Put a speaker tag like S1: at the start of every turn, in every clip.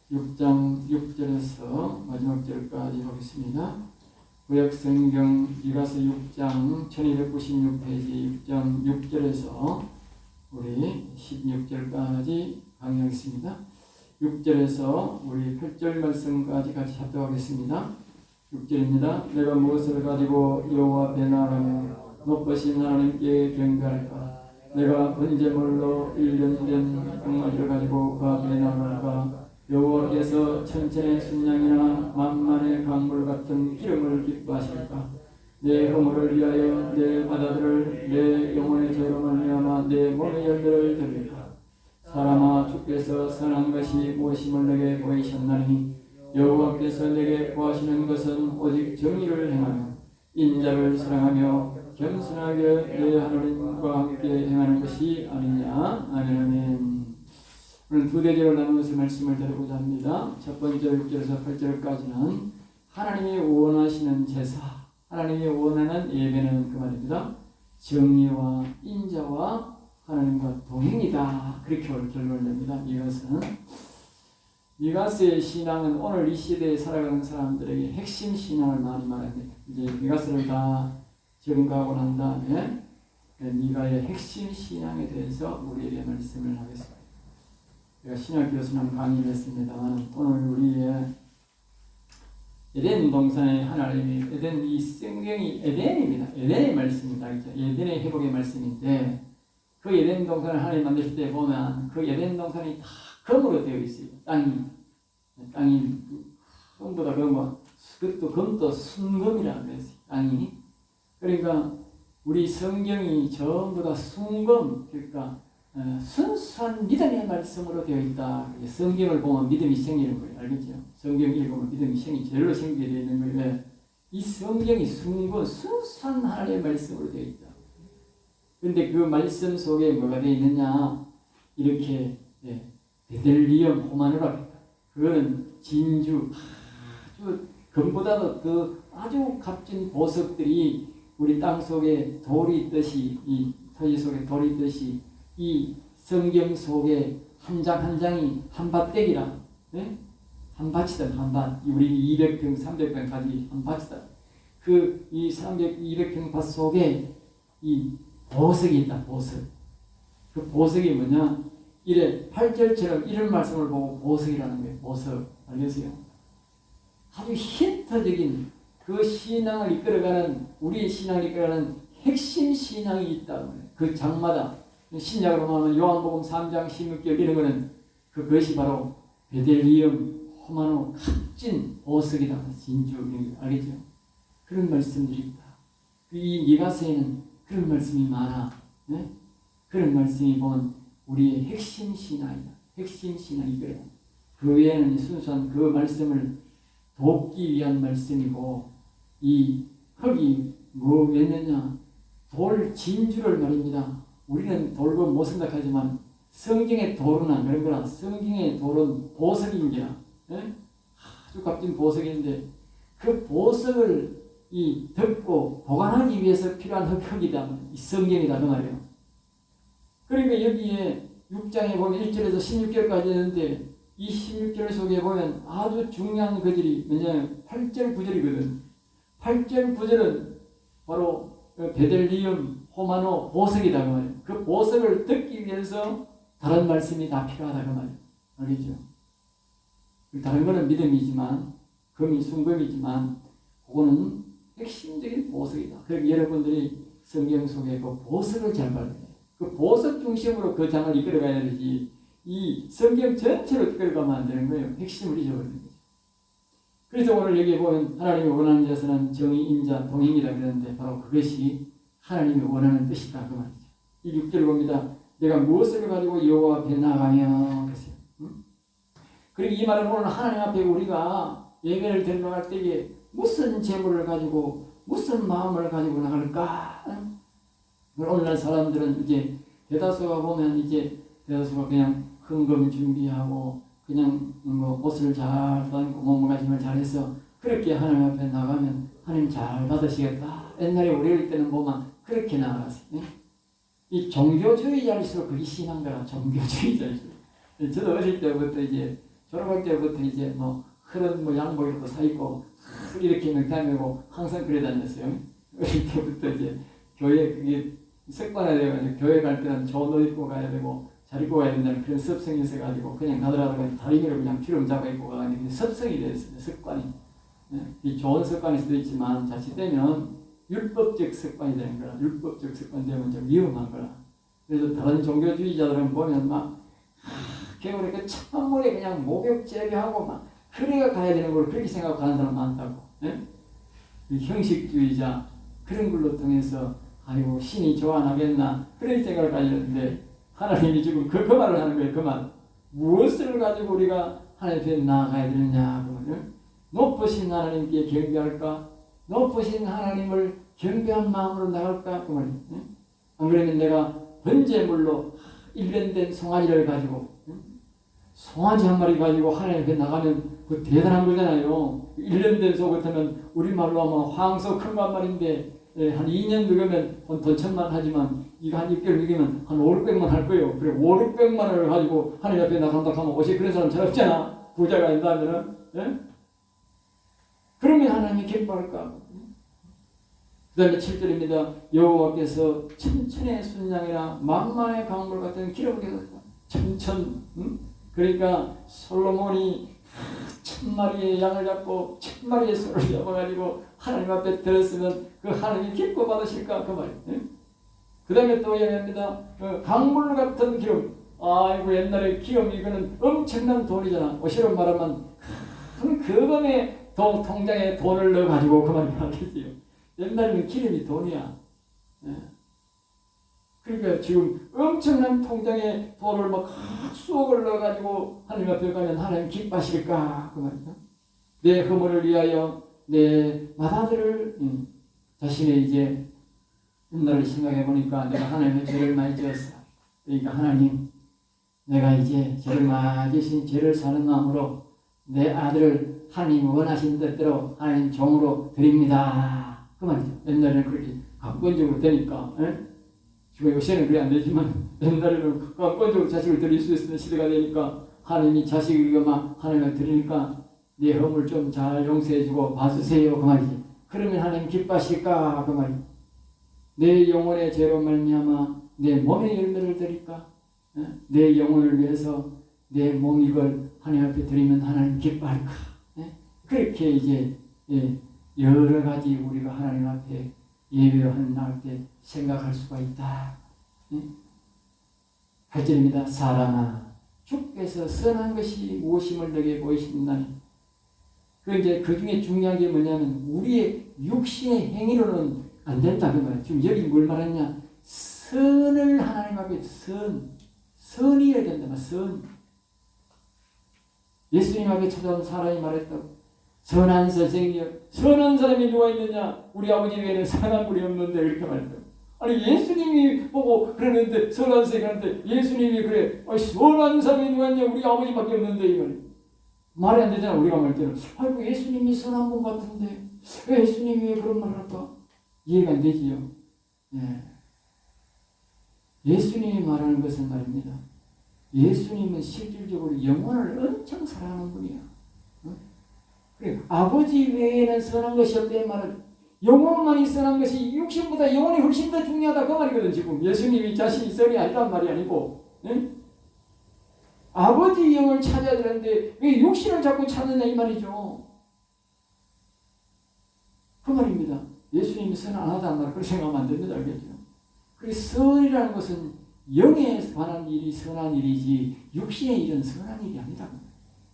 S1: 6장 6절에서 마지막 절까지 보겠습니다. 구약성경 미가서 6장 1296페이지 6장 6절에서 우리 16절까지 강의하겠습니다. 6절에서 우리 8절 말씀까지 같이 합독하겠습니다. 6절입니다. 내가 무엇을 가지고 여호와 앞에 나가며 높으신 하나님께 경배할까? 내가 번제물로 1년 된 강아지를 가지고 그 앞에 나갈까? 여호와께서 천천의 순양이나 만만의 강물 같은 기름을 기뻐하실까? 내 허물을 위하여 내 바다들을 내 영혼의 죄로 말미암아 내 몸의 열매를 드릴까? 사람아, 주께서 선한 것이 무엇임을 내게 보이셨나니 여호와께서 내게 구하시는 것은 오직 정의를 행하며 인자를 사랑하며 겸손하게 내 하나님과 함께 행하는 것이 아니냐. 아멘. 아멘. 오늘 두 대절을 나누어서 말씀을 드리고자 합니다. 첫 번째 6절에서 8절까지는 하나님이 원하시는 제사, 하나님이 원하는 예배는 그 말입니다. 정의와 인자와 하나님과 동행이다. 그렇게 결론을 냅니다. 이것은 미가서의 신앙은 오늘 이 시대에 살아가는 사람들에게 핵심 신앙을 많이 말합니다. 이제 미가서를 다 전가하고 난 다음에 미가의 핵심 신앙에 대해서 우리에게 말씀을 하겠습니다. 제가 신약 교수님 강의를 했습니다만 오늘 우리의 에덴 동산의 하나님이 에덴 이 성경이 에덴입니다. 에덴의 말씀입니다. 그렇죠? 에덴의 회복의 말씀인데 그 에덴 동산을 하나님 만드실 때 보면 그 에덴 동산이 다 금으로 되어 있어요. 땅이 금보다 금은 그것도 금도 순금이라고 그랬어요. 땅이. 그러니까 우리 성경이 전부 다 순금, 그러니까 순수한 믿음의 말씀으로 되어 있다. 성경을 보면 믿음이 생기는 거예요. 알겠죠? 성경 읽으면 믿음이 제일로 생기게 되어 있는 거예요. 왜? 이 성경이 순수한 하나님의 말씀으로 되어 있다. 그런데 그 말씀 속에 뭐가 되어 있느냐? 이렇게 베들리엄 호마노라. 그거는 진주, 아주 금보다도 더 아주 값진 보석들이 우리 땅 속에 돌이 있듯이, 이 토지 속에 돌이 있듯이 이 성경 속에 한 장 한 장이 한 밭대기라, 네? 한 밭이다. 한 밭. 우리 200평, 300평까지 한 밭이다. 그 이 200평 밭 속에 이 보석이 있다. 보석. 그 보석이 뭐냐? 이래 8절처럼 이런 말씀을 보고 보석이라는 거예요. 보석. 알겠어요? 아주 힌트적인 그 신앙을 이끌어가는, 우리의 신앙을 이끌어가는 핵심 신앙이 있다. 그 장마다 신약으로 보면 요한복음 3장 16절 이런 거는 그것이 바로 베들리엄 호마노 값진 보석이다. 진주 이런 거 알겠죠? 그런 말씀들이 있다. 이 미가서에는 그런 말씀이 많아. 네? 그런 말씀이 보면 우리의 핵심 신앙이다. 핵심 신앙이거든. 그 외에는 순수한 그 말씀을 돕기 위한 말씀이고, 이 흙이 뭐였느냐? 돌 진주를 말입니다. 우리는 돌고 못 생각하지만 성경의 돌은 그런 거나 성경의 돌은 보석인기라. 예? 아주 값진 보석인데 그 보석을 이 덮고 보관하기 위해서 필요한 흙이다. 이 성경이다 그 말이에요. 그러니까 여기에 6장에 보면 1절에서 16절까지 있는데 이 16절 속에 보면 아주 중요한 구절이 뭐냐면 8절 9절이거든. 8절 9절은 바로 베들리엄 호마노 보석이다 그 말이에요. 그 보석을 듣기 위해서 다른 말씀이 다 필요하다 그 말이에요. 알겠죠? 다른 거는 믿음이지만 금이 순금이지만 그거는 핵심적인 보석이다. 그러니까 여러분들이 성경 속에 그 보석을 잘 봐야 돼요. 그 보석 중심으로 그 장을 이끌어가야 되지 이 성경 전체로 이끌어가면 안 되는 거예요. 핵심을 잊어버리는 거죠. 그래서 오늘 여기 보면 하나님이 원하는 것은 정의, 인자, 동행이다 그러는데 바로 그것이 하나님이 원하는 뜻이다 그 말이죠. 이 6절 봅니다. 내가 무엇을 가지고 여호와 앞에 나가며 그랬어요. 그리고 이 말은 오늘 하나님 앞에 우리가 예배를 드리러 갈 때에 무슨 재물을 가지고 무슨 마음을 가지고 나갈까? 오늘날 사람들은 이제 대다수가 보면 이제 대다수가 그냥 헌금 준비하고 그냥 뭐 옷을 잘 입고 몸가짐을 잘해서 그렇게 하나님 앞에 나가면 하나님 잘 받으시겠다. 옛날에 우리 어릴 때는 보면 그렇게 나갔어요. 이 종교주의자일수록 그게 심한 거라. 종교주의자일수록. 저도 어릴 때부터 이제 졸업할 때부터 이제 뭐 흐른 뭐 양복이라도 사 입고 이렇게 넥타이매고 항상 그래 다녔어요. 어릴 때부터 이제 교회 그게 습관이 돼가지고 교회 갈 때는 좋은 옷 입고 가야 되고 잘 입고 가야 된다는 그런 습성이 있어가지고 그냥 가더라도 다리미를 그냥 주름 잡아 입고 가는 습성이 됐어요. 습관이. 이 좋은 습관일 수도 있지만 자칫되면 율법적 습관이 되는 거라. 율법적 습관 되면 좀 위험한 거라. 그래서 다른 종교주의자들은 보면 막 겨울에 그 찬물에 그냥 목욕 재배하고 막 그래가 가야 되는 걸 그렇게 생각하는 사람 많다고. 이 형식주의자 그런 걸로 통해서 아이고 신이 좋아하겠나 그런 생각을 가지는데 하나님이 지금 그 말을 하는 거예요. 그 말. 무엇을 가지고 우리가 하나님 앞에 나아가야 되느냐. 높으신 하나님께 경배할까? 높으신 하나님을 경배한 마음으로 나갈까? 그 말이에요. 안 그러면 내가 번제물로 1년 된 송아지를 가지고 송아지 한 마리 가지고 하나님 앞에 나가면 그 대단한 거잖아요. 1년 된 소 같으면 우리말로 하면 황소 큰 거 한 마리인데 한 2년 늙으면 돈 1,000만 하지만 이거 한 6개월 늙으면 한 5, 600만 할 거예요. 그래 5, 600만 원을 가지고 하나님 앞에 나간다 하면 어제 그런 사람 잘 없잖아. 부자가 된다면은. 예? 그러면 하나님이 기뻐할까? 그 다음에 7절입니다. 여호와께서 천천의 순양이나 만만의 강물 같은 기름을 계셨다. 천천. 그러니까 솔로몬이 1000마리의 양을 잡고 1000마리의 소를 잡아가지고 하나님 앞에 들었으면 그 하나님이 기뻐 받으실까? 그 말이에요. 그 다음에 또 얘기합니다. 강물 같은 기름. 아이고 옛날에 기름 이거는 엄청난 돈이잖아. 실로 말하면 그금의 통장에 돈을 넣어가지고 그 말이 하겠지요. 옛날에는 기름이 돈이야. 그러니까 지금 엄청난 통장에 돈을 막 수억을 넣어가지고 하나님 앞에 가면 하나님 기뻐하실까? 그 말이죠. 내 허물을 위하여 내 맏아들을 자신의 이제 옛날을 생각해 보니까 내가 하나님의 죄를 많이 지었어. 그러니까 하나님 내가 이제 죄를 많이 지신 죄를 사는 마음으로 내 아들을 하나님 원하신 뜻대로 하나님 종으로 드립니다. 그 말이죠. 옛날에는 그렇게 강권적으로 되니까. 지금 요새는 그래 안 되지만 옛날에는 강권적으로 자식을 드릴 수 있는 시대가 되니까 하나님이 자식을 막 하나님을 드리니까 내 허물 좀 잘 용서해주고 봐주세요. 그 말이지. 그러면 하나님 기뻐하실까? 그 말이지. 내 영혼의 죄로 말미암아 내 몸의 열매를 드릴까? 내 영혼을 위해서 내 몸이걸 하나님 앞에 드리면 하나님 기뻐할까? 그렇게 이제 여러 가지 우리가 하나님 앞에 예배하는 날 때 생각할 수가 있다. 8절입니다. 사랑아, 주께서 선한 것이 무엇임을 너에게 보이신다니. 그 중에 중요한 게 뭐냐면 우리의 육신의 행위로는 안 된다 그 말이에요. 지금 여기 뭘 말하냐? 선을 하나님 앞에 선이어야 된다. 선. 예수님 앞에 찾아온 사람이 말했다고. 선한 선생이여. 선한 사람이 누가 있느냐? 우리 아버지 외에는 선한 분이 없는데 이렇게 말했다고. 아니 예수님이 보고 그러는데 선한 선생님한테 예수님이 그래. 선한 사람이 누가 있냐? 우리 아버지밖에 없는데 이 말이에요. 말이 안 되잖아. 우리가 말 때는. 아이고 예수님이 선한 분 같은데 왜 예수님이 왜 그런 말을 할까? 이해가 안 되지요. 예수님이 말하는 것은 말입니다. 예수님은 실질적으로 영혼을 엄청 사랑하는 분이야. 그래, 아버지 외에는 선한 것이 없다는 말은 영혼만이 선한 것이 육신보다 영혼이 훨씬 더 중요하다 그 말이거든. 지금 예수님이 자신이 선이 아니란 말이 아니고 아버지 영을 찾아야 되는데 왜 육신을 자꾸 찾느냐 이 말이죠. 그 말입니다. 예수님이 선 안 하다는 말 그렇게 생각하면 안 됩니다. 알겠죠? 그래서 선이라는 것은 영에 관한 일이 선한 일이지 육신의 일은 선한 일이 아니다.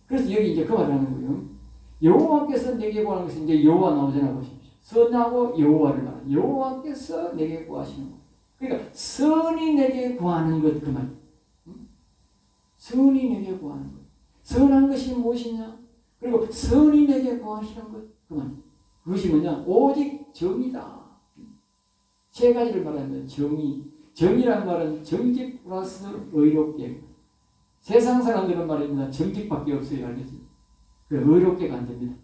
S1: 그래서 여기 이제 그 말을 하는 거예요. 여호와께서 내게 구하는 것은 이제 여호와 나오잖아 보십시오. 선하고 여호와를 말하는 여호와께서 내게 구하시는 것. 그러니까 선이 내게 구하는 것 그 말. 선이 내게 구하는 것. 선한 것이 무엇이냐? 그리고 선이 내게 구하시는 것 그 말. 그것이 뭐냐? 오직 정의다. 세 가지를 말하면 정의. 정의란 말은 정직 플러스 의롭게. 세상 사람들은 말입니다. 정직밖에 없어요. 알겠지? 의롭게가 안 됩니다.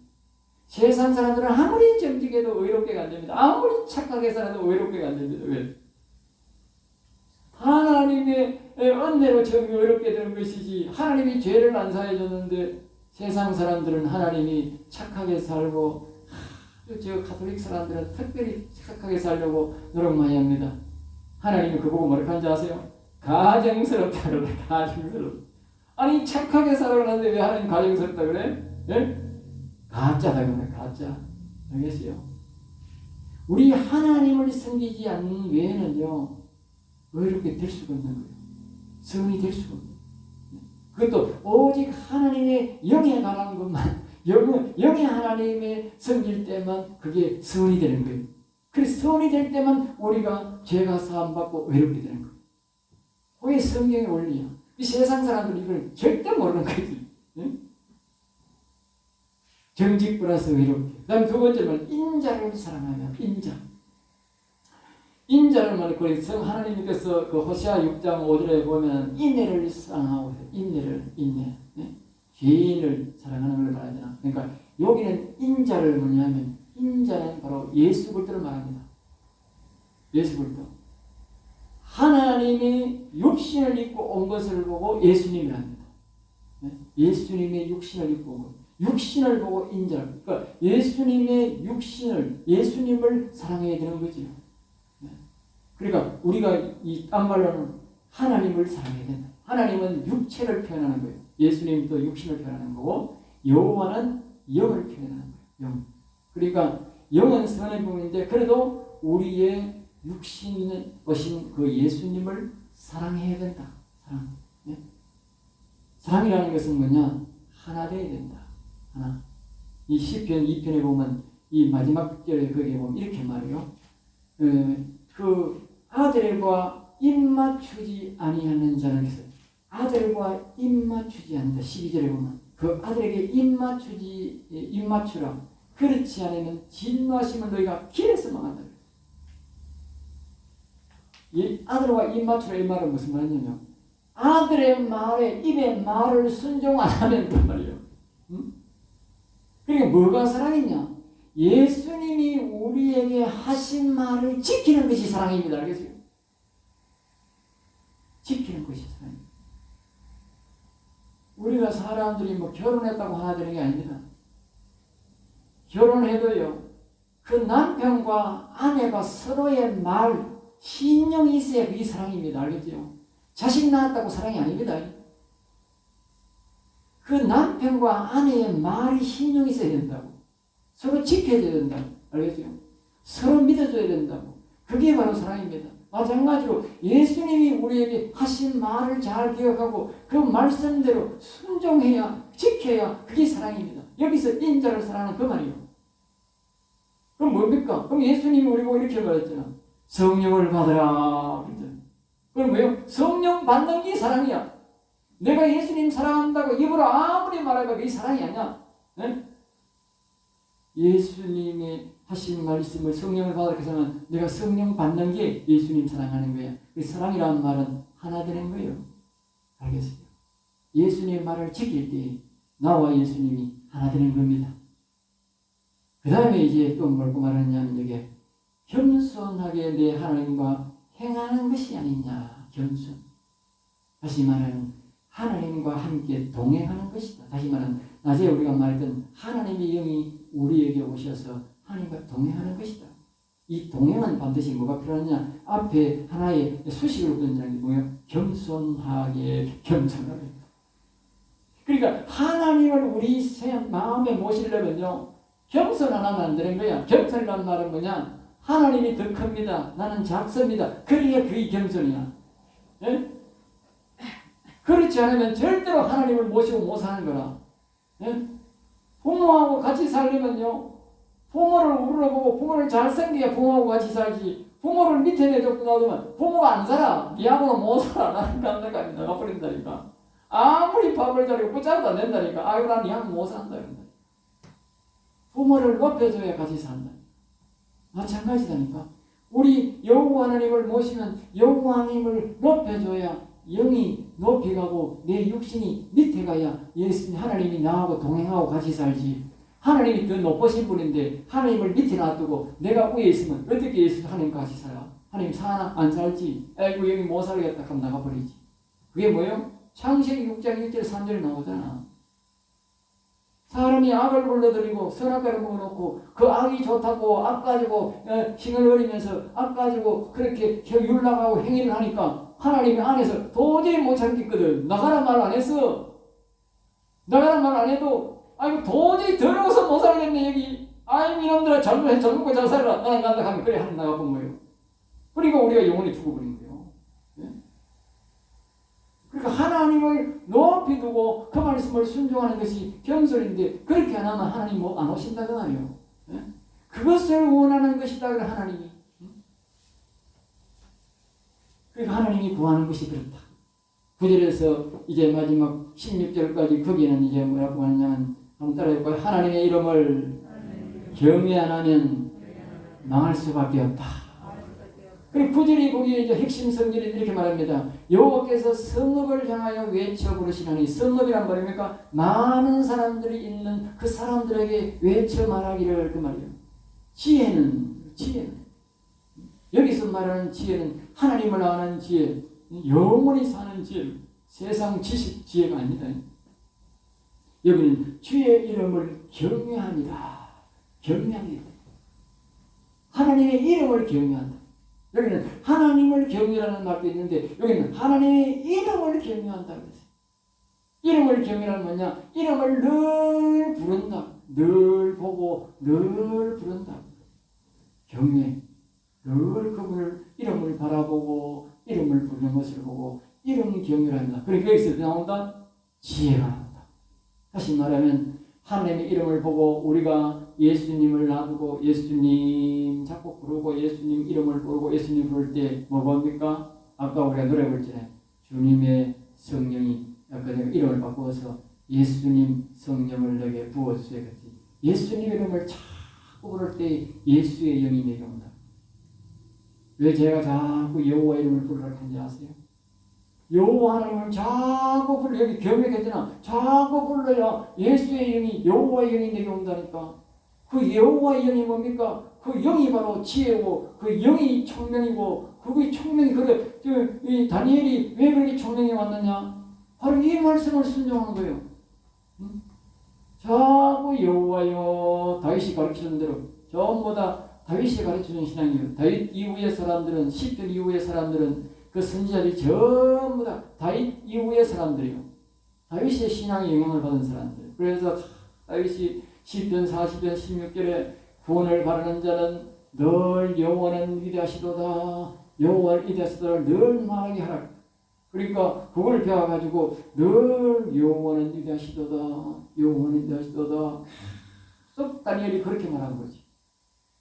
S1: 세상 사람들은 아무리 정직해도 의롭게가 안 됩니다. 아무리 착하게 살아도 의롭게가 안 됩니다. 왜? 하나님의 은혜로 처음에 어렵게 되는 것이지 하나님이 죄를 안 사해 줬는데 세상 사람들은 하나님이 착하게 살고 저 가톨릭 사람들은 특별히 착하게 살려고 노력 많이 합니다. 하나님이 그보고 뭐라고 하는지 아세요? 가정스럽다 그래. 가정스럽다. 아니 착하게 살아가는데 왜 하나님 가정스럽다 그래? 예? 가짜다 그래. 가짜. 알겠어요? 우리 하나님을 섬기지 않는 외에는요 어렵게 될 수가 없는 거예요. 성이 될 수가 없는 거예요. 그것도 오직 하나님의 영에 관한 것만 영의 하나님의 섬길 때만 그게 선이 되는 거예요. 그래서 선이 될 때만 우리가 죄가 사함받고 외롭게 되는 거예요. 그게 성경의 원리야. 이 세상 사람들은 이걸 절대 모르는 거지. 응? 정직 플러스 외롭게. 그 다음 두 번째는 인자를 사랑하면 인자. 인자를 말하고 하나님께서 그 호세아 6장 5절에 보면 인내를 사랑하고 인내. 네? 죄인을 사랑하는 걸 말하잖아. 그러니까 여기는 인자를 뭐냐면 인자는 바로 예수 그리스도를 말합니다. 예수 그리스도. 하나님이 육신을 입고 온 것을 보고 예수님을 합니다. 네? 예수님의 육신을 입고 온 것. 육신을 보고 인자를. 그러니까 예수님의 예수님을 사랑해야 되는 거죠. 네? 그러니까 우리가 이 딴 말로는 하나님을 사랑해야 된다. 하나님은 육체를 표현하는 거예요. 예수님도 육신을 표현하는 거고 여호와는 영을 표현하는 거예요. 영. 그러니까 영은 선의 분인데 그래도 우리의 육신에 오신 그 예수님을 사랑해야 된다. 사랑. 네? 사랑이라는 것은 뭐냐? 하나 되어야 된다. 하나. 이 시편 2편에 보면 이 마지막 절에 거기에 보면 이렇게 말해요. 그 아들과 입맞추지 아니하는 자는 있어요. 아들과 입맞추지 않는다. 12절에 보면 그 아들에게 입맞추라. 그렇지 않으면 진노하시면 너희가 길에서 망한다. 이 아들과 입맞추라 이 말은 무슨 말이냐면 아들의 말에 입의 말을 순종 안 하면 그 말이에요. 응? 그러니까 뭐가 사랑이냐? 예수님이 우리에게 하신 말을 지키는 것이 사랑입니다. 알겠어요? 지키는 것이 사랑입니다. 우리가 사람들이 뭐 결혼했다고 하나 되는 게 아닙니다. 결혼해도요, 그 남편과 아내가 서로의 말, 신용이 있어야 그게 사랑입니다. 알겠죠? 자식 낳았다고 사랑이 아닙니다. 그 남편과 아내의 말이 신용이 있어야 된다고. 서로 지켜줘야 된다고. 알겠죠? 서로 믿어줘야 된다고. 그게 바로 사랑입니다. 마찬가지로 예수님이 우리에게 하신 말을 잘 기억하고 그 말씀대로 순종해야, 지켜야 그게 사랑입니다. 여기서 인자를 사랑하는 그 말이에요. 그럼 뭡니까? 그럼 예수님이 우리 보고 이렇게 말했잖아. 성령을 받으라. 그럼 왜요? 성령 받는 게 사랑이야. 내가 예수님 사랑한다고 입으로 아무리 말해봐 그게 사랑이 아니야. 네? 예수님이 하신 말씀을 성령을 받으라 해서는 내가 성령 받는 게 예수님 사랑하는 거야. 그 사랑이라는 말은 하나 되는 거예요. 알겠어요? 예수님의 말을 지킬 때 나와 예수님이 하나 되는 겁니다. 그 다음에 이제 또 뭐라고 말하냐면 이게 겸손하게 내 하나님과 행하는 것이 아니냐. 겸손. 다시 말하면 하나님과 함께 동행하는 것이다. 다시 말하면 낮에 우리가 말했던 하나님의 영이 우리에게 오셔서 하나님과 동행하는 것이다. 이 동행은 반드시 뭐가 필요하냐? 앞에 하나의 수식을 붙는 게 뭐예요? 겸손하게. 그러니까 하나님을 우리 마음에 모시려면요. 겸손 안 하면 안 되는 거야. 겸손이라는 말은 뭐냐? 하나님이 더 큽니다. 나는 작습니다. 그래야 그게 겸손이야. 예? 그렇지 않으면 절대로 하나님을 모시고 못 사는 거라. 예? 부모하고 같이 살려면요. 부모를 우러보고 부모를 잘 섬겨야 부모하고 같이 살지. 부모를 밑에 내두고 놔두면 부모가 안 살아. 니하고는 못 살아. 나는 간다니까. 나가버린다니까. 아무리 밥을 자르고 붙잡아도 안 된다니까. 아이고 난 니하고 못 산다. 부모를 높여줘야 같이 산다. 마찬가지다니까. 우리 여호와 하나님을 모시면 여호와 하나님을 높여줘야 영이 높이 가고 내 육신이 밑에 가야 예수님 하나님이 나하고 동행하고 같이 살지. 하나님이 더 높으신 분인데 하나님을 밑에 놔두고 내가 위에 있으면 어떻게 예수 하나님과 같이 살아? 하나님 사나 안 살지. 아이고 여기 못 살겠다 하면 나가버리지. 그게 뭐예요? 창세기 6장 1절 3절에 나오잖아. 사람이 악을 불러들이고 선악과를 먹어놓고 그 악이 좋다고 악 가지고 싱얼거리면서 악 가지고 그렇게 율락하고 행위를 하니까 하나님이 안에서 도저히 못 참겠거든. 나가란 말 안 했어. 나가란 말 안 해도 아이고 도저히 더러워서 못 살겠네 여기. 아이 이놈들아 젊고 잘 살아라. 나는 간다 하면 그래 하는 나가본 거예요. 그리고 우리가 영원히 죽어버린 거예요. 그러니까 하나님을 높이 두고 그 말씀을 순종하는 것이 겸손인데 그렇게 안 하면 하나님 안 오신다 그 말이에요. 그것을 원하는 것이다 그 하나님이. 그러니까 하나님이 구하는 것이 그렇다. 9절에서 이제 마지막 16절까지 거기는 이제 뭐라고 하냐면 한번 따라해볼까요? 하나님의 이름을 경외 안 하면 망할 수밖에 없다. 그리고 9절이 거기에 이제 핵심 성질이 이렇게 말합니다. 여호와께서 성읍을 향하여 외쳐 부르시나니 성읍이란 말입니까? 많은 사람들이 있는 그 사람들에게 외쳐 말하기를 그 말이에요. 지혜는 여기서 말하는 지혜는 하나님을 아는 지혜, 영원히 사는 지혜, 세상 지식 지혜가 아니다. 여기는 주의 이름을 경외합니다. 하나님의 이름을 경외한다. 여기는 하나님을 경외하는 말도 있는데 여기는 하나님의 이름을 경외한다 그랬어요. 이름을 경외하는 뭐냐? 이름을 늘 부른다. 늘 보고 늘 부른다. 경외. 늘 그분을 이름을 바라보고 이름을 부르는 것을 보고 이름 경외를 합니다. 그러니까 여기서 나온다? 지혜가 나온다. 다시 말하면 하나님의 이름을 보고 우리가 예수님을 놔두고 예수님 자꾸 부르고 예수님 이름을 부르고 예수님 부를 때 뭐 뭡니까? 아까 우리가 노래 부르잖아요. 주님의 성령이 아까 내가 이름을 바꾸어서 예수님 성령을 내게 부어주세요. 예수님 이름을 자꾸 부를 때 예수의 영이 내게 온다. 왜 제가 자꾸 여호와 이름을 부르라고 하는지 아세요? 여호와 하나님을 자꾸 불러 여기 경외했잖아. 자꾸 불러야 예수의 영이 여호와의 영이 내게 온다니까. 그 여호와의 영이 뭡니까? 그 영이 바로 지혜고 그 영이 총명이고 그게 총명이 그래. 이 다니엘이 왜 그렇게 총명이 왔느냐? 바로 이 말씀을 순종하는 거예요. 자꾸 여호와여 다윗이 가르치는 대로 전부 다 다윗이 가르치는 신앙이에요. 다윗 이후의 사람들은 시편 이후의 사람들은 그 선지자들이 전부 다 다윗 이후의 사람들이요. 다윗의 신앙에 영향을 받은 사람들. 그래서 다윗이 시편 40편 16절에 구원을 바라는 자는 늘 여호와는 위대하시도다. 여호와를 위대하시도다 늘 말하게 하라. 그러니까 그걸 배워가지고 늘 여호와는 위대하시도다. 여호와는 위대하시도다. 쏙 다니엘이 그렇게 말한 거지.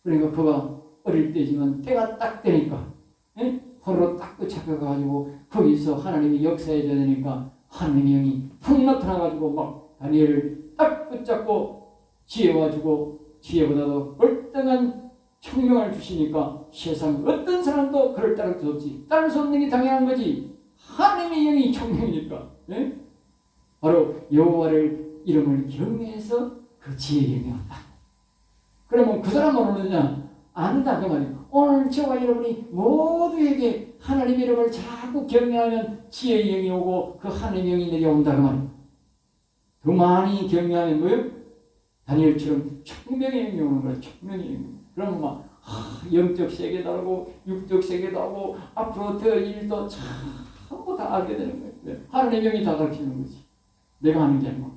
S1: 그러니까 그가 어릴 때지만 때가 딱 되니까 서로 딱 붙잡혀가지고 거기서 하나님이 역사해줘야 되니까 하나님의 영이 탁 나타나가지고 막 다니엘을 딱 붙잡고 지혜와 주고 지혜보다도 월등한 총명을 주시니까 세상 어떤 사람도 그를 따를 수 없지. 따를 수 없는 게 당연한 거지. 하나님의 영이 총명이니까. 바로 여호와를 이름을 경외해서 그 지혜의 영이 왔다. 그러면 그 사람은 모르느냐? 안다 그 말이에요. 오늘 저와 여러분이 모두에게 하나님의 이름을 자꾸 경외하면 지혜의 영이 오고 그 하나님의 영이 내려온다 그 말이에요. 더 많이 경외하면 뭐예요? 다니엘처럼 총명의 영이 오는 거예요. 총명의 영이. 그러면 막 영적 세계도 하고 육적 세계도 하고 앞으로 더 일도 전부 다 알게 되는 거예요. 하나님의 영이 다 가르치는 거지. 내가 하는 게 아니고.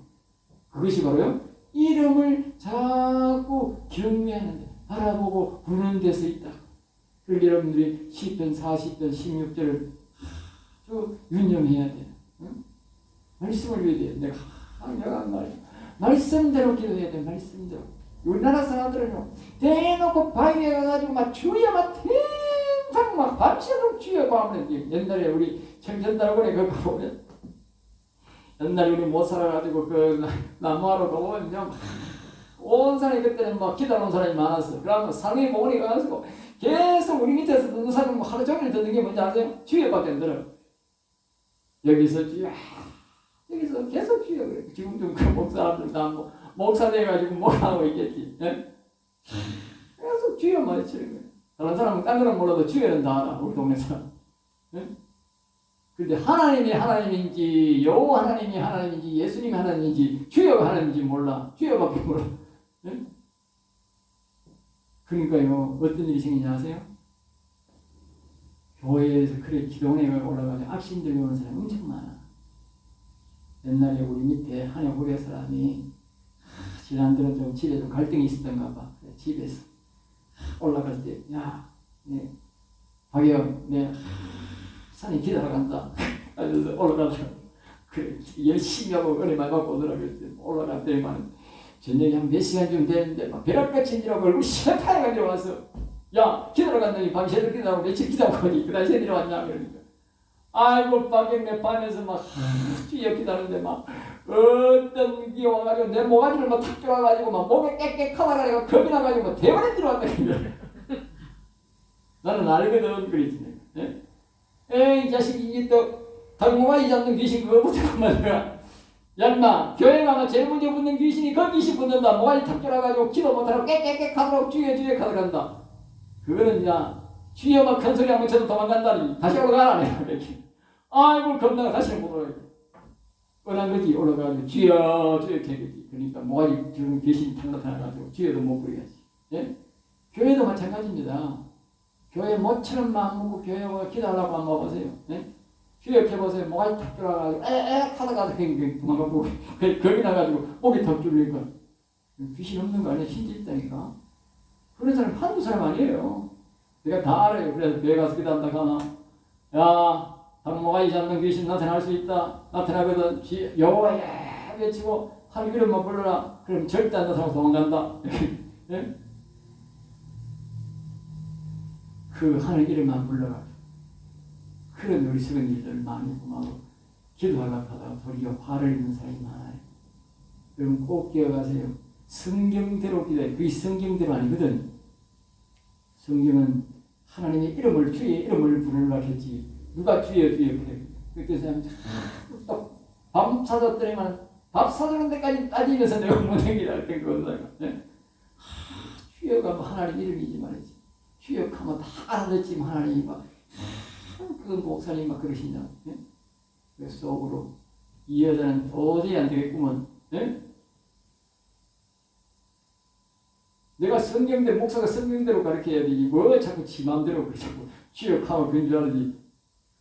S1: 그것이 바로요. 이름을 자꾸 경외하는 데 바라보고 부르는 데서 있다. 그러니까 여러분들이 시편 40편 16절을 아주 윤념해야 돼요. 응? 말씀을 위해 돼요. 내가 한 말이에요. 말씀대로 기도해야 돼. 말씀대로. 우리나라 사람들은요 대놓고 바위에 가가지고 막 주여 막 텐상 막 밤새도록 주여고 하면 옛날에 우리 청천달고래 그거 가보면 옛날에 우리 못 살아가지고 그 나무하러 가보면요 온 사람이 그때는 막 기다려온 사람이 많았어. 그러면 상위 모으니 가가지고 계속 우리 밑에서 듣는 사람 뭐 하루 종일 듣는 게 뭔지 아세요? 주여밖에 안 들어. 여기서 주여 여기서 계속 주여 그래. 지금 좀 그 목사람들 다 뭐 목사 돼가지고 뭐 하고 있겠지. 예? 계속 주여만 외치는 거예요. 다른 사람은 딴 거는 몰라도 주여는 다 알아. 우리 동네 사람. 예? 그런데 하나님이 하나님인지 여호와 하나님이 하나님인지 예수님이 하나님인지 주여가 하나님인지 몰라. 주여밖에 몰라. 네? 그러니까요 어떤 일이 생기냐 아세요? 교회에서 그래 기도원회가 올라가서 악신들이 오는 사람이 엄청 많아. 옛날에 우리 밑에 한해 후배 사람이 지난달은 좀 집에 좀 갈등이 있었던가 봐. 집에서 올라갈 때 야, 네, 박영, 네, 산에 기다려 간다. 그래서 올라가다가 그래 열심히 하고 은혜 많이 받고 오더라고요. 올라갈 때만 저녁에 한 몇 시간쯤 됐는데 막 벼락같이 일하고 얼굴 새파래가지고 와서 야 기다려 간다니 밤 새도록 기다리고 며칠 기다리고 오니 그 다시 새들이 왔냐 그러니까 아이고 박영 내 밤에서 막 주여 기다리는데 막 어떤 게 와가지고 내 모가지를 막 탁 들어와가지고 막 목에 깨끗하다가 겁이 나가지고 막 대원에 들어왔다 그래. 나는 알거든 그랬지 내가. 에이 자식이 이게 또 당모가지 잡는 귀신 그거부터 그만 내가 야 인마 교회 가면 제일 먼저 붙는 귀신이 그 귀신 붙는다. 모가지 탁 들어와가지고 기도 못하라고 깨끗하다고 주여 주여 가더간다. 그거는 야 주여 막 큰 소리 한번 쳐도 도망간다니 다시 올라가라 내가 그랬지. 아이고 겁나가 다시는 못 올라가. 뻔한 거지 올라가가지고 주여 주여 개겠지. 그러니까 모가지 주는 귀신이 나타나가지고 주여도 못 부려야지. 예? 교회도 마찬가지입니다. 교회 모처럼 마음 먹고 교회 오고 기도하려고 한번 보세요. 예? 주여 해보세요. 모가지 탁 들어가가지고 에에 하다가 그냥 도망가고 겁이 나가지고 목이 턱 줄리니까 귀신 없는 거 아니야? 신지 있다니까. 그런 사람 한두 사람 아니에요. 내가 다 알아요. 그래서 교회 가서 기도한다고 하면 야 당모가지 잡는 귀신 나타날 수 있다. 나타나거든. 여호와야 외치고 하늘 이름만 불러라. 그럼 절대 안 나타나고 도망간다. 예? 그 하늘 이름만 불러라. 그런 어리석은 일들 많이 보고 기도하려고 하다가 도리어 화를 입는 사람이 많아요. 여러분 꼭 기억하세요. 성경대로 기도해. 그게 성경대로 아니거든. 성경은 하나님의 이름을 주의 이름을 부르려고 했지. 누가 주여 주여 그래. 그때 사람이 밥 사줬더니만 밥 사주는 데까지 따지면서 내가 못행기라 했던 거거든. 네? 주여가 뭐 하나님 이름이지 말이지. 주여 하면 다 알아듣지만 하나님이 막 그 목사님 막 그러시냐. 네? 그 속으로 이 여자는 도저히 안 되겠구먼. 네? 내가 성경대로 목사가 성경대로 가르쳐야 되지 뭐 자꾸 지 마음대로 그래 자꾸 주역하면 그런 줄 알지.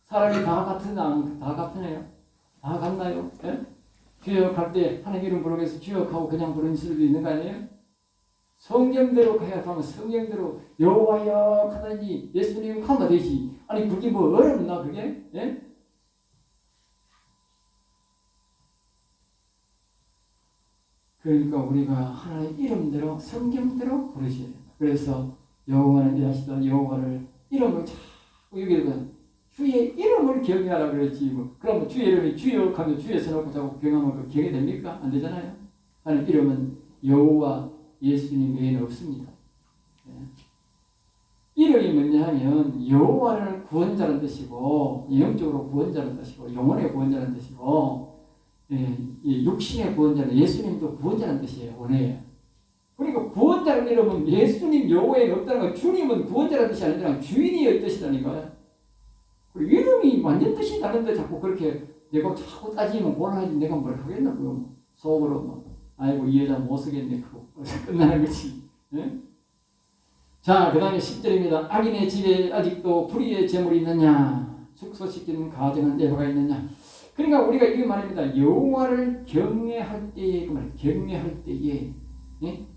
S1: 사람이 다 같은 다 같으네요. 다 같나요? 예? 주역할 때 하나님 이름 부르면서 주역하고 그냥 부르는 수도 있는 거 아니에요? 성경대로 가야 하면 성경대로 여호와여 하나님 예수님 하면 되지. 아니 그게 뭐 어렵나 그게? 예? 그러니까 우리가 하나님 이름대로 성경대로 부르셔야 돼요. 그래서 여호와는 이하시던 여호와를 이름을 자꾸 여기다가 주의 이름을 경외하라 그랬지. 뭐. 그러면 주의 이름이 주여 하면 주여 써놓고 자꾸 경외하면 그 경외 됩니까? 안 되잖아요. 하나님 이름은 여호와 예수님 외에는 없습니다. 네. 이름이 뭐냐 하면 여호와를 구원자라는 뜻이고 영적으로 구원자라는 뜻이고 영혼의 구원자라는 뜻이고 육신의 구원자는 예수님도 구원자라는 뜻이에요. 원해요. 그러니까 구원자라는 이름은 예수님 여호와에 없다는 거 주님은 구원자라는 뜻이 아니라 주인이의 뜻이라니까요. 그리고 이름이 완전 뜻이 다른데 자꾸 그렇게 내가 자꾸 따지면 곤란하지 내가 뭘 하겠냐고요. 속으로 뭐 아이고 이 여자 못 쓰겠네 그거 끝나는 거지. 네? 자 그 다음에 10절입니다. 악인의 집에 아직도 불의의 재물이 있느냐 축소시키는 가정은 예화가 있느냐. 그러니까 우리가 이게 말입니다. 여호와를 경외할 때에 그 말 경외할 때에 예?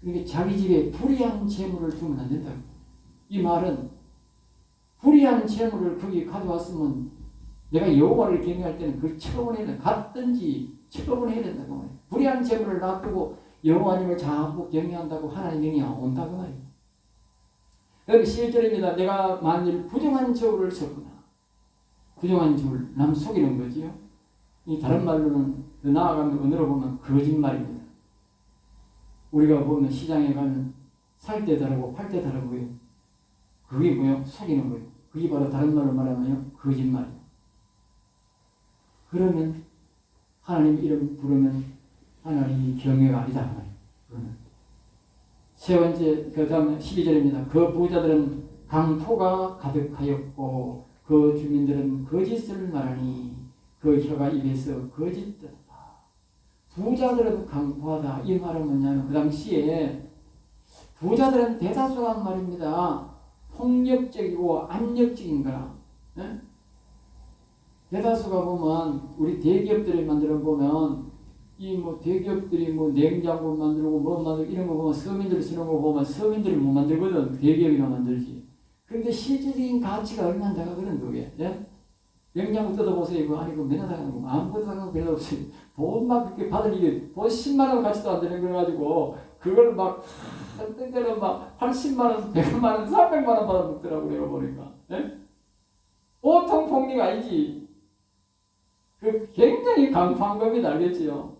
S1: 그러니까 자기 집에 불의한 재물을 주면 안 된다. 이 말은 불의한 재물을 거기 가져왔으면 내가 여호와를 경외할 때는 그걸 처분해야 된다. 갔든지 처분해야 된다고 말이에요. 불의한 재물을 놔두고 여호와님을 자꾸 경외한다고 하나님 영이 안 온다고 말이에요. 여기 11절입니다. 내가 만일 부정한 저울을 섰구나. 부정한 저울, 남 속이는 거지요. 이 다른 말로는 더 나아가면 언어로 보면 거짓말입니다. 우리가 보면 시장에 가면 살 때 다르고 팔 때 다르고요. 그게 뭐예요? 속이는 거예요. 그게 바로 다른 말로 말하면요. 거짓말이에요. 그러면 하나님 이름 부르면 하나님이 경외가 아니다. 그러면 세 번째 그 다음 12절입니다. 그 부자들은 강포가 가득하였고 그 주민들은 거짓을 말하니 그 혀가 입에서 거짓되다. 부자들은 강포하다. 이 말은 뭐냐면 그 당시에 부자들은 대다수가 한 말입니다. 폭력적이고 압력적인 거라. 예? 대다수가 보면 우리 대기업들이 만들어 보면 이 뭐 대기업들이 뭐 냉장고 만들고 뭐 만들고 이런 거 보면 서민들이 쓰는 거 보면 서민들이 못 만들거든. 대기업이나 만들지. 그런데 실질적인 가치가 얼마나 되거든 그게. 예? 냉장고 뜯어보세요. 이거 아니 그 맨날 하는 거 아무것도 하는 거 별로 없어요. 돈 막 그렇게 받을 일이 돈 10만 원 가치도 안 되는 거 가지고 그걸 막 어떤 때는 막 80만 원, 100만 원, 300만 원 받아 먹더라고요. 내가 보니까. 예? 보통 폭리가 아니지. 그 굉장히 강포한 겁니다. 알겠지요?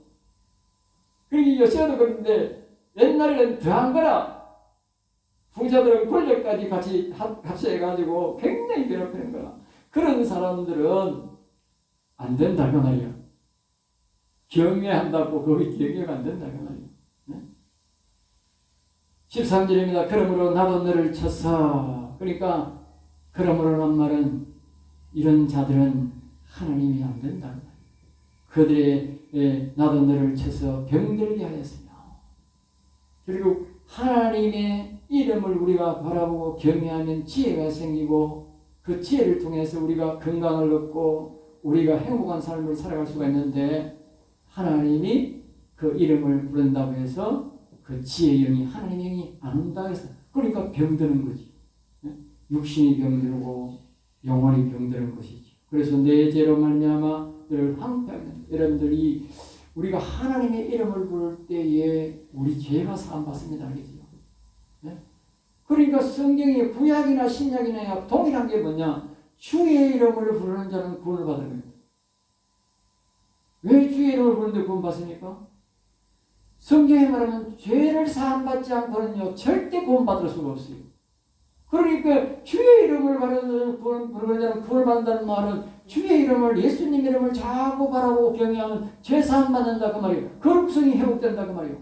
S1: 그러니 요새도 그런데 옛날에는 더한 거라. 부자들은 권력까지 같이 합쳐해가지고 굉장히 괴롭히는 거라. 그런 사람들은 안 된다 그 말이야. 경외한다고 거기 경외가 안 된다 그 말이야. 네? 13절입니다. 그러므로 나도 너를 쳐서 그러니까 그러므로란 말은 이런 자들은 하나님이 안 된다. 그들의 나도 너를 쳐서 병들게 하였으며 그리고 하나님의 이름을 우리가 바라보고 경외하면 지혜가 생기고 그 지혜를 통해서 우리가 건강을 얻고 우리가 행복한 삶을 살아갈 수가 있는데 하나님이 그 이름을 부른다고 해서 그 지혜의 영이 하나님의 영이 안 온다고 해서 그러니까 병드는 거지. 육신이 병들고 영혼이 병드는 것이지. 그래서 내 죄로 말미암아 너를 황폐하는 여러분들이 우리가 하나님의 이름을 부를 때에 우리 죄가 사함받습니다. 알겠죠? 네? 그러니까 성경의 구약이나 신약이나 동일한 게 뭐냐? 주의 이름을 부르는 자는 구원을 받는 거예요. 왜 주의 이름을 부르는데 구원 받습니까? 성경에 말하면 죄를 사함받지 않고는요 절대 구원 받을 수가 없어요. 그러니까 주의 이름을 부르는 자는 구원을 받는다는 말은 주의 이름을 예수님 이름을 자꾸 바라보고 경외하면 죄 사함 받는다 그 말이에요. 거룩성이 회복된다 그 말이에요.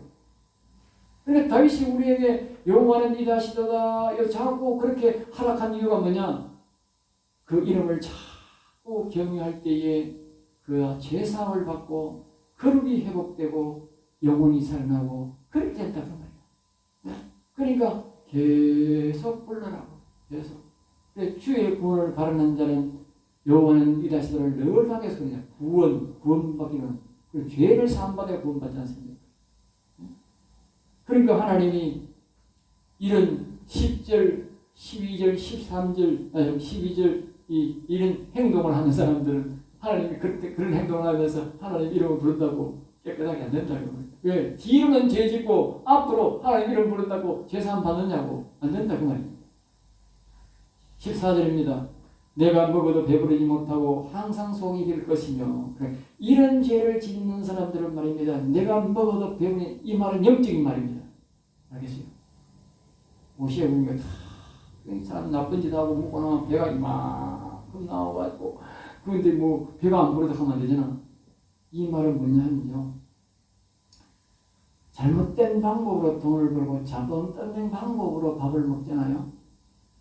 S1: 그러니까 다윗이 우리에게 여호와는 네 다시도다 자꾸 그렇게 하락한 이유가 뭐냐? 그 이름을 자꾸 경외할 때에 그 죄 사함을 받고 거룩이 회복되고 영혼이 살아나고 그렇게 된다 그 말이에요. 그러니까 계속 불러라고 계속. 주의 구원을 바라는 자는 여호와는 이 다시도를 늘 하겠어 그냥 구원받기는 그 죄를 사함받아야 구원받지 않습니까? 그러니까 하나님이 이런 10절, 12절, 13절, 12절 이런 행동을 하는 사람들은 하나님이 그런 행동을 하면서 하나님 이름을 부른다고 깨끗하게 안 된다고. 왜? 뒤로는 죄 짓고 앞으로 하나님 이름 부른다고 죄사함 받느냐고. 안 된다 그 말이에요. 14절입니다. 내가 먹어도 배부르지 못하고 항상 속이 길 것이며 그래. 이런 죄를 짓는 사람들은 말입니다. 내가 먹어도 배부르지 이 말은 영적인 말입니다. 알겠어요? 옷에 보니까 다 사람 나쁜 짓 하고 먹고 나면 배가 이만큼 나와가지고 그런데 뭐 배가 안 부르다 하면 안 되잖아. 이 말은 뭐냐면요. 잘못된 방법으로 돈을 벌고 잘못된 방법으로 밥을 먹잖아요.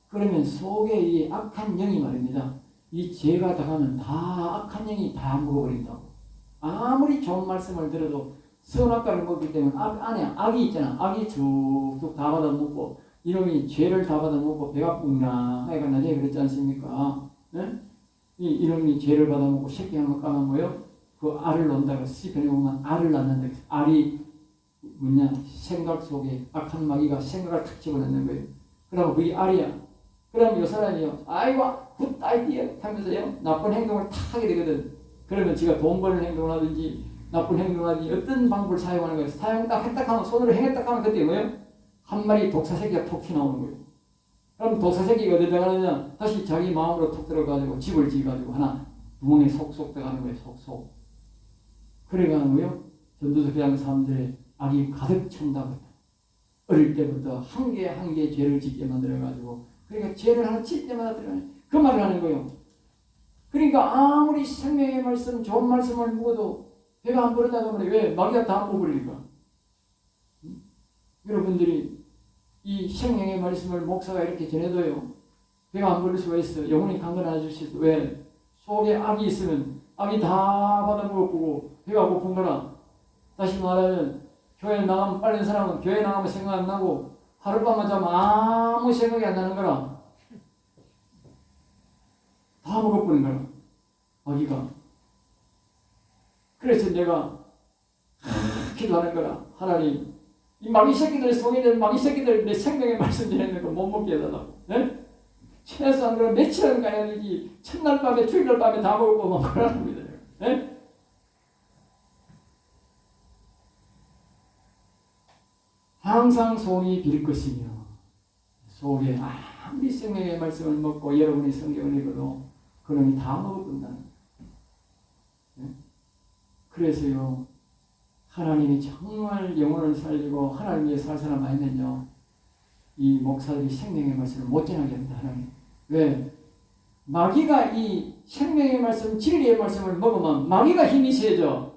S1: 그러면 속에 이 악한 영이 말입니다. 이 죄가 당하면 다 악한 영이 다 먹어버린다고. 아무리 좋은 말씀을 들어도 선악과를 먹기 때문에 안에 악이 있잖아. 악이 쭉쭉 다 받아먹고 이놈이 죄를 다 받아먹고 배가 뿡랑하니까 나중에 그랬지 않습니까? 네? 이놈이 죄를 받아먹고 새끼 한번 까먹어요. 그 알을 낳는다고 시편에 보면 알을 낳는다. 알이 뭐냐 생각 속에 악한 마귀가 생각을 탁 집어넣는 거예요. 그러면 그게 알이야. 그러면 이 사람이요. 아이고 굿 아이디어 하면서요. 나쁜 행동을 탁 하게 되거든. 그러면 지가 돈 버는 행동을 하든지 나쁜 행동을 하든지 어떤 방법을 사용하는 거예요. 사용 딱 했다 하면 손으로 행했다 하면 그때 뭐예요? 한 마리 독사 새끼가 톡 튀어나오는 거예요. 그럼 독사 새끼가 어디 들어가느냐? 다시 자기 마음으로 톡 들어가지고 집을 지어가지고 하나 구멍에 속속 들어가는 거예요. 속속. 그래가는 거예요. 전도서 교양 사람들의 악이 가득 찬다고. 어릴 때부터 한 개 한 개 죄를 짓게 만들어가지고 그러니까 죄를 하나 칠 때마다 들어가요. 그 말을 하는 거예요. 그러니까 아무리 생명의 말씀, 좋은 말씀을 묵어도 배가 안 부르다고 하면 왜? 마귀가 다 먹으니까. 여러분들이 이 생명의 말씀을 목사가 이렇게 전해도요. 배가 안 부를 수가 있어. 영혼이 강건해질 수 있어. 왜? 속에 악이 있으면 악이 다 받아먹고 배가 고픈 거라. 다시 말하면 교회 나가면 빨리 사람은 교회 나가면 생각 안 나고 하룻밤만 자면 아무 생각이 안 나는 거라. 다 먹어버린 거라. 마귀가. 그래서 내가 기도하는 거라. 하나님, 이 마귀 새끼들 속에 있는 마귀 새끼들 내 생명의 말씀 전했는 거 못 먹게 해달라고. 네? 최소한 그럼 며칠은 가야 되지. 첫날 밤에 주일날 밤에 다 먹고 막 그러는 겁니다. 네? 항상 속이 빌 것이며 속에 아무리 생명의 말씀을 먹고 여러분이 성경을 읽어도 그놈이 다 먹어본다는 거예요. 네? 그래서요, 하나님이 정말 영혼을 살리고 하나님 위해 살 사람 아니면요, 이 목사들이 생명의 말씀을 못 전하게 합니다. 하나님. 왜? 마귀가 이 생명의 말씀, 진리의 말씀을 먹으면 마귀가 힘이 세죠.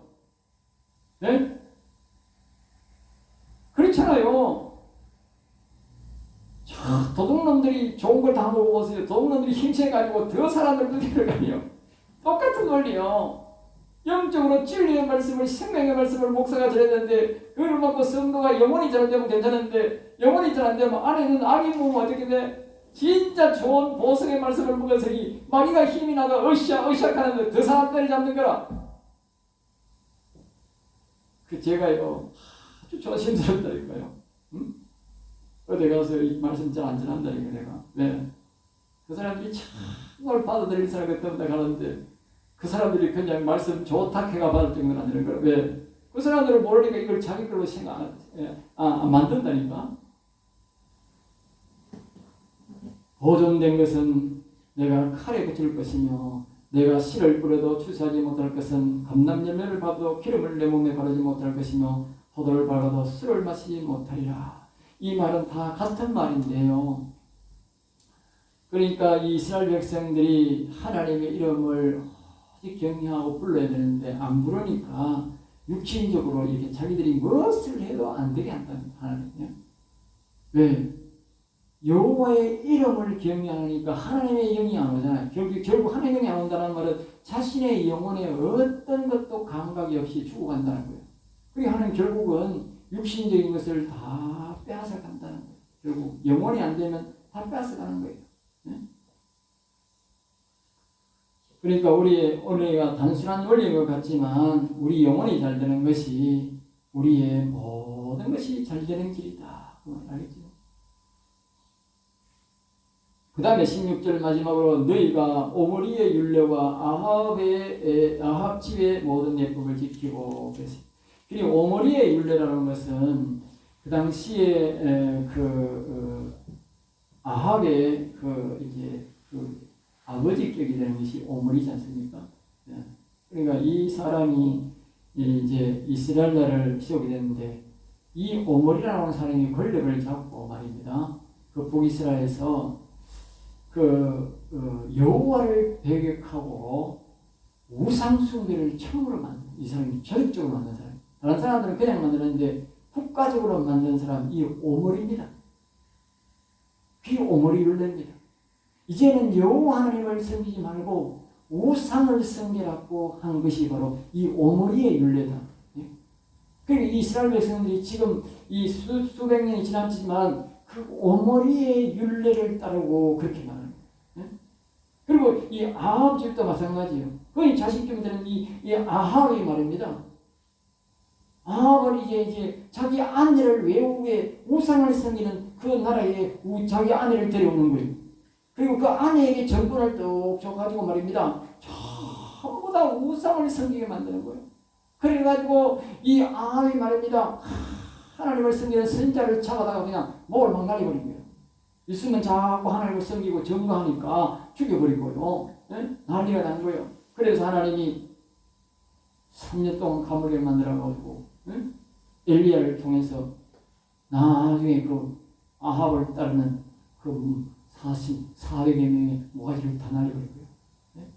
S1: 네? 그렇잖아요. 도둑놈들이 좋은 걸 다 먹어보세요. 도둑놈들이 힘세가지고 더 사람을 죽이려가요. 똑같은 원리요. 영적으로 진리의 말씀을, 생명의 말씀을 목사가 전했는데 그걸 먹고 성도가 영혼이 잘 되면 괜찮은데 영혼이 잘 안 되면 안에는 악이 먹으면 어떻게 돼? 진짜 좋은 보석의 말씀을 먹어서 이 마귀가 힘이 나가 으쌰으쌰 하는데 더 사람들이 잡는 거라. 그 제가요 아주 조심스럽다니까요. 응? 어디 가서 이 말씀 잘 안 전한다니까 내가. 왜? 그 사람들이 정말 받아들일 사람이 없다 가는데 그 사람들이 그냥 말씀 좋다 해가 받을 정도는 안 되는 거야. 왜? 그 사람들은 모르니까 이걸 자기 걸로 생각 안 만든다니까. 보존된 것은 내가 칼에 붙일 것이며 내가 씨를 뿌려도 추수하지 못할 것은 감람열매를 받아도 기름을 내 몸에 바르지 못할 것이며 포도를 밟아도 술을 마시지 못하리라. 이 말은 다 같은 말인데요. 그러니까 이 이스라엘 백성들이 하나님의 이름을 경외하고 불러야 되는데 안 부르니까 육신적으로 이렇게 자기들이 무엇을 해도 안 되게 한다는 하나님이요. 왜? 여호와의 이름을 경외하니까 하나님의 영이 안 오잖아요. 결국 하나님의 영이 안 온다는 말은 자신의 영혼에 어떤 것도 감각이 없이 죽어간다는 거예요. 그리고 하나님 결국은 육신적인 것을 다 빼앗아 간다는 거예요. 결국 영혼이 안 되면 다 빼앗아 가는 거예요. 네? 그러니까 우리가 단순한 원리인 것 같지만 우리 영혼이 잘 되는 것이 우리의 모든 것이 잘 되는 길이다. 그건 알겠죠? 그 다음에 16절 마지막으로 너희가 오므리의 율례와 아합 집의 모든 예법을 지키고 그랬어요. 그리고 오므리의 율례라는 것은 그 당시에 아합의 이제 아버지격이 되는 것이 오므리지 않습니까? 그러니까 이 사람이 이제 이스라엘 나라를 세우게 됐는데 이 오므리라는 사람이 권력을 잡고 말입니다. 그 북이스라엘에서 여호와를 배격하고 우상 숭배를 처음으로 만든 이 사람이 조직적으로 만든 사람. 다른 사람들은 그냥 만드는데 국가적으로 만든 사람 이 오므리입니다. 그 오므리 율례입니다. 이제는 여호와 하나님을 섬기지 말고 우상을 섬기라고 한 것이 바로 이 오므리의 율례다. 그리고 이스라엘 백성들이 지금 이 수백 년이 지났지만 그 오므리의 율례를 따르고 그렇게 말합니다. 그리고 이 아합 집도 마찬가지예요. 그의 자식쯤 되는 이 아합이 말입니다. 아합은 이제 자기 아내를 외국에 우상을 섬기는 그 나라에 자기 아내를 데려오는 거예요. 그리고 그 아내에게 정권을 뚝 줘가지고 말입니다. 전부 다 우상을 섬기게 만드는 거예요. 그래가지고 이 아합이 말입니다. 하나님을 섬기는 선자를 잡아다가 그냥 목을 막 날려버린 거예요. 있으면 자꾸 하나님을 섬기고 증거하니까 죽여버리고요. 네? 난리가 난 거예요. 그래서 하나님이 3년 동안 감옥에 만들어가지고 네? 엘리야를 통해서 나중에 그 아합을 따르는 그 400여 명의 모가지를 다 날려버리고요. 네?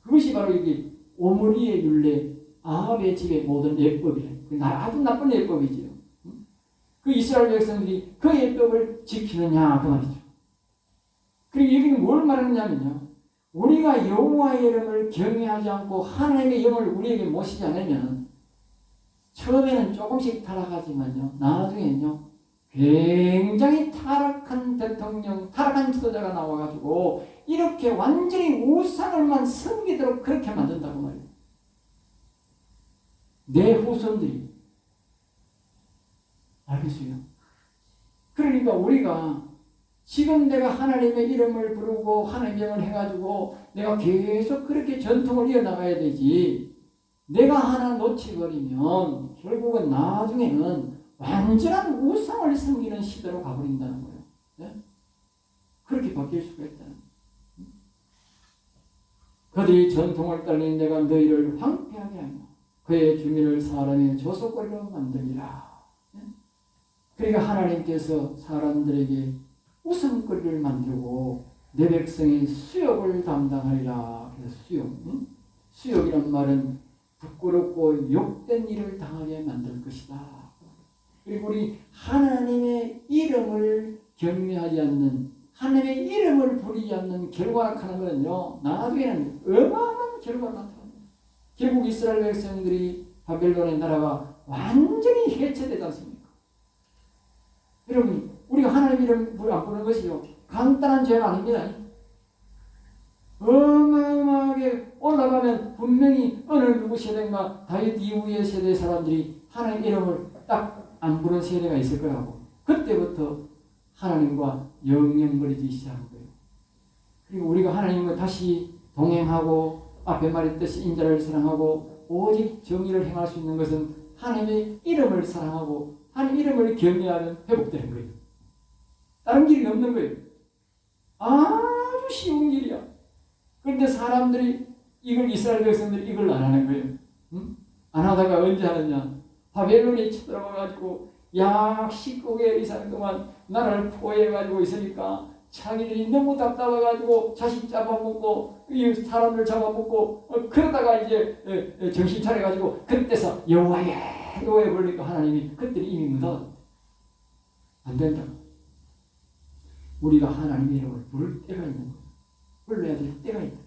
S1: 그것이 바로 이게 오므리의 율례, 아합의 집의 모든 예법이에요. 아주 나쁜 예법이지요. 그 이스라엘 백성들이 그 예법을 지키느냐 그 말이죠. 그리고 여기는 뭘 말하느냐면요. 우리가 여호와의 이름을 경외하지 않고 하나님의 영을 우리에게 모시지 않으면 처음에는 조금씩 타락하지만요. 나중에는요. 굉장히 타락한 대통령, 타락한 지도자가 나와가지고 이렇게 완전히 우상을만 섬기도록 그렇게 만든다고 말이에요. 내 후손들이. 알겠어요? 그러니까 우리가 지금 내가 하나님의 이름을 부르고 하나님의 영을 해가지고 내가 계속 그렇게 전통을 이어나가야 되지. 내가 하나 놓치버리면 결국은 나중에는 완전한 우상을 섬기는 시대로 가버린다는 거예요. 네? 그렇게 바뀔 수가 있다는 거예요. 그들이 전통을 따르니 내가 너희를 황폐하게 하며 그의 주민을 사람의 조속거리로 만들리라. 네? 그러니까 하나님께서 사람들에게 우상거리를 만들고 내 백성이 수욕을 담당하리라. 그래서 수욕. 응? 수욕이란 말은 부끄럽고 욕된 일을 당하게 만들 것이다. 그리고 우리 하나님의 이름을 경외하지 않는, 하나님의 이름을 부리지 않는 결과가 나타나는 거는요. 나중에는 어마어마한 결과가 나타납니다. 결국 이스라엘 백성들이 바벨론의 나라가 완전히 해체되지 않습니까? 여러분, 우리가 하나님 이름을 안 부르는 것이요. 간단한 죄가 아닙니다. 어마어마하게 올라가면 분명히 어느 누구 세대인가 다윗 이후의 세대 사람들이 하나님 이름을 딱 안 부른 세대가 있을 거라고. 그때부터 하나님과 영영 멀어지기 시작한 거예요. 그리고 우리가 하나님과 다시 동행하고 앞에 말했듯이 인자를 사랑하고 오직 정의를 행할 수 있는 것은 하나님의 이름을 사랑하고 하나님 이름을 경외하면 회복되는 거예요. 다른 길이 없는 거예요. 아주 쉬운 길이야. 그런데 사람들이 이걸 이스라엘 백성들이 이걸 안 하는 거예요. 응? 안 하다가 언제 하느냐? 바벨론이 쳐들어와가지고 약 19개월 이상 동안 나라를 포위해가지고 있으니까 자기들이 너무 답답해가지고 자식 잡아먹고 이 사람들 잡아먹고 그러다가 이제 정신 차려가지고 그때서 여호와에 부르니까 하나님이 그때는 이미 묻어 안 된다. 우리가 하나님의 이름을 부를 때가 있는 거예요. 불러야 될 때가 있다.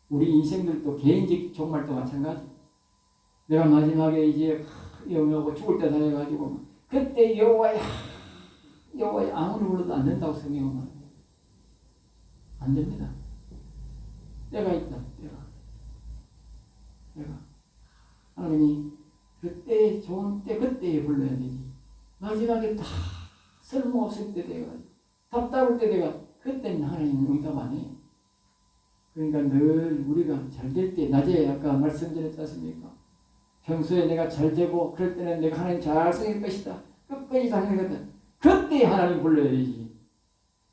S1: 우리 인생들도 개인적 종말도 마찬가지. 내가 마지막에 이제 영하고 죽을 때다 해가지고 그때 여호와야 아무리 불러도 안 된다고 성경은 말해요. 안 됩니다. 때가 있다. 때가. 하나님이 그때 좋은 때 그때에 불러야 되지. 마지막에 다 쓸모없을 때 돼가지고 답답할 때 돼가 그때는 하나님은 응답 안 해요. 그러니까 늘 우리가 잘 될 때 낮에 아까 말씀드렸지 않습니까? 평소에 내가 잘 되고 그럴 때는 내가 하나님 잘 쓰일 것이다. 끝까지 당연하거든. 그때 하나님 불러야지.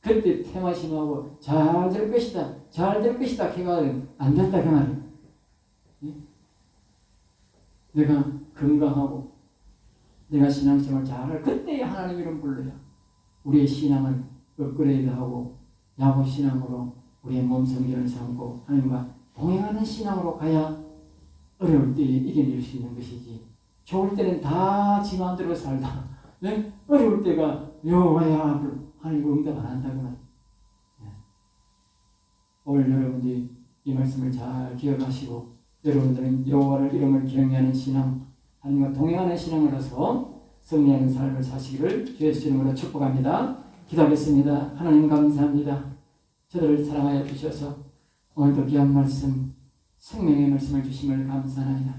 S1: 그때 테마심하고 잘 될 것이다. 잘 될 것이다. 걔가 안 된다 그 말이야. 내가 건강하고 내가 신앙생활 잘할 그때 하나님 이름 불러야 우리의 신앙을 업그레이드하고 야곱 신앙으로 우리의 몸 성전을 삼고 하나님과 동행하는 신앙으로 가야 어려울 때 이겨낼 수 있는 것이지. 좋을 때는 다 지 마음대로 살다. 네? 어려울 때가 여호와야 하나님 응답 안 한다고 말이야. 네. 오늘 여러분들이 이 말씀을 잘 기억하시고 여러분들은 여호와를 이름을 경외하는 신앙, 하나님과 동행하는 신앙으로서 승리하는 삶을 사시기를 주의 이름으로 축복합니다. 기도하겠습니다. 하나님 감사합니다. 저들을 사랑하여 주셔서 오늘도 귀한 말씀, 생명의 말씀을 주심을 감사합니다.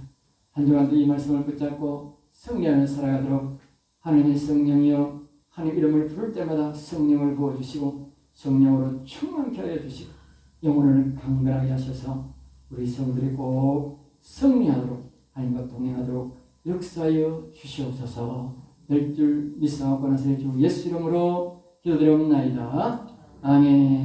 S1: 한 주간도 이 말씀을 붙잡고 승리하는 살아가도록 하나님의 성령이여 하나님 이름을 부를 때마다 성령을 부어주시고 성령으로 충만케 하여 주시고 영혼을 강건하게 하셔서 우리 성들이 꼭 승리하도록 하나님과 동행하도록 역사하여 주시옵소서. 될 줄 믿사옵고 나서 주 예수 이름으로 기도드리옵나이다. 아멘.